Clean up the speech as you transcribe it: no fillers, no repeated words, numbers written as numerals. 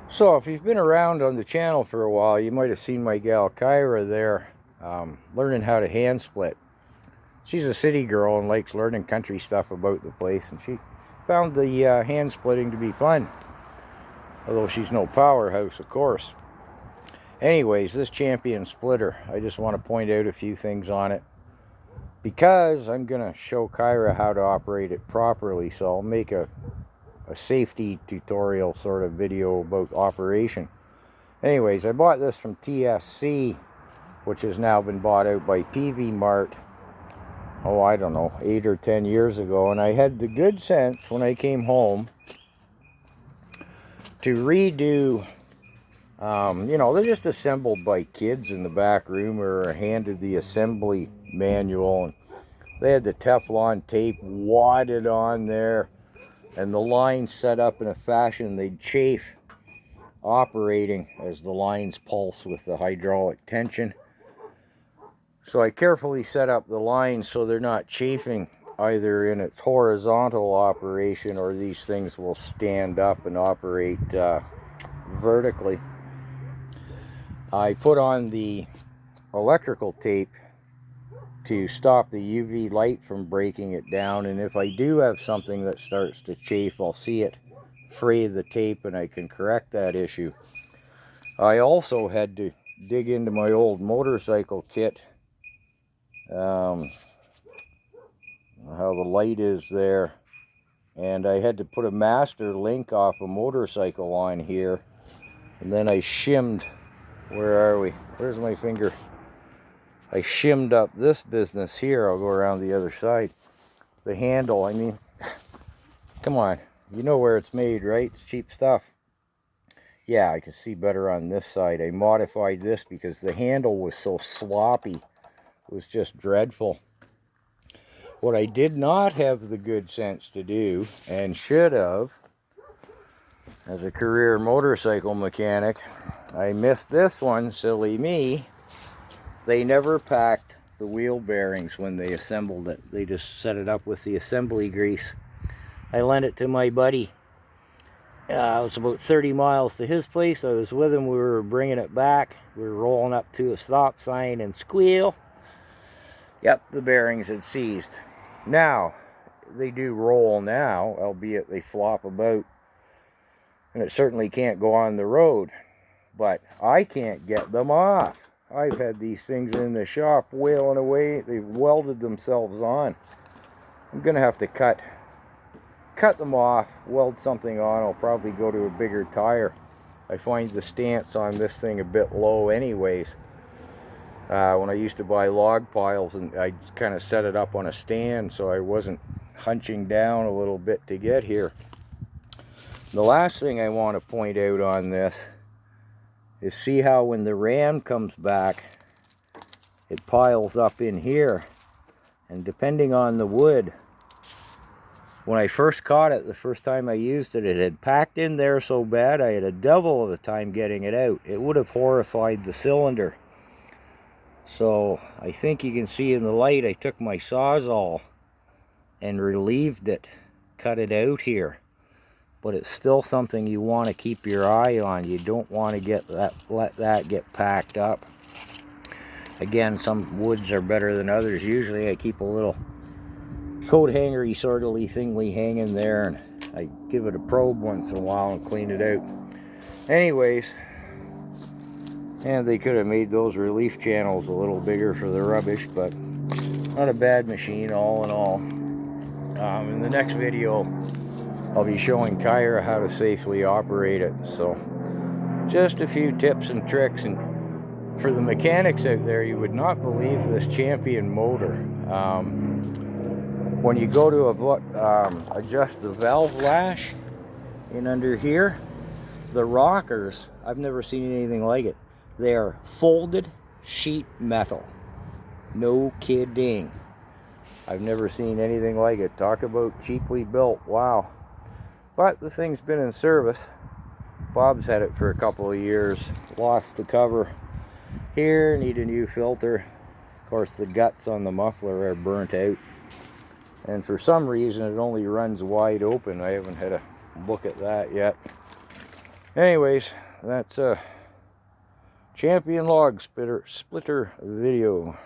So if you've been around on the channel for a while, you might have seen my gal Kyra there learning how to hand split. She's a city girl and likes learning country stuff about the place, and she found the hand splitting to be fun, although she's no powerhouse, of course. Anyways, this Champion splitter, I just want to point out a few things on it because I'm going to show Kyra how to operate it properly. So I'll make a safety tutorial sort of video about operation. Anyways, I bought this from TSC, which has now been bought out by PV Mart, oh, I don't know, 8 or 10 years ago. And I had the good sense when I came home to redo, you know, they're just assembled by kids in the back room, or handed the assembly manual. And they had the Teflon tape wadded on there, and the lines set up in a fashion they'd chafe operating as the lines pulse with the hydraulic tension. So I carefully set up the lines so they're not chafing either in its horizontal operation, or these things will stand up and operate vertically. I put on the electrical tape to stop the UV light from breaking it down, and if I do have something that starts to chafe, I'll see it fray the tape and I can correct that issue. I also had to dig into my old motorcycle kit, how the light is there, and I had to put a master link off a motorcycle on here, and then I shimmed, where are we, where's my finger, I shimmed up this business here. I'll go around the other side. The handle, I mean, come on, you know where it's made, right? It's cheap stuff. Yeah, I can see better on this side. I modified this because the handle was so sloppy. It was just dreadful. What I did not have the good sense to do, and should have, as a career motorcycle mechanic, I missed this one, silly me. They never packed the wheel bearings when they assembled it. They just set it up with the assembly grease. I lent it to my buddy. It was about 30 miles to his place. I was with him. We were bringing it back. We were rolling up to a stop sign, and squeal. Yep, the bearings had seized. Now, they do roll now, albeit they flop about. And it certainly can't go on the road. But I can't get them off. I've had these things in the shop wailing away. They've welded themselves on. I'm going to have to cut them off, weld something on. I'll probably go to a bigger tire. I find the stance on this thing a bit low anyways. When I used to buy log piles, and I kind of set it up on a stand so I wasn't hunching down a little bit to get here. The last thing I want to point out on this is, see how when the ram comes back, it piles up in here. And depending on the wood, when I first caught it, the first time I used it, it had packed in there so bad I had a devil of a time getting it out. It would have horrified the cylinder. So I think you can see in the light, I took my Sawzall and relieved it, cut it out here. But it's still something you want to keep your eye on. You don't want to let that get packed up. Again, some woods are better than others. Usually I keep a little coat hangery sort of thingly hanging there, and I give it a probe once in a while and clean it out. Anyways, and they could have made those relief channels a little bigger for the rubbish, but not a bad machine all in all. In the next video, I'll be showing Kyra how to safely operate it. So just a few tips and tricks. And for the mechanics out there, you would not believe this Champion motor. When you go to adjust the valve lash in under here, the rockers, I've never seen anything like it. They are folded sheet metal. No kidding. I've never seen anything like it. Talk about cheaply built. Wow. But the thing's been in service. Bob's had it for a couple of years. Lost the cover here. Need a new filter. Of course, the guts on the muffler are burnt out. And for some reason, it only runs wide open. I haven't had a look at that yet. Anyways, that's a Champion Log Splitter video.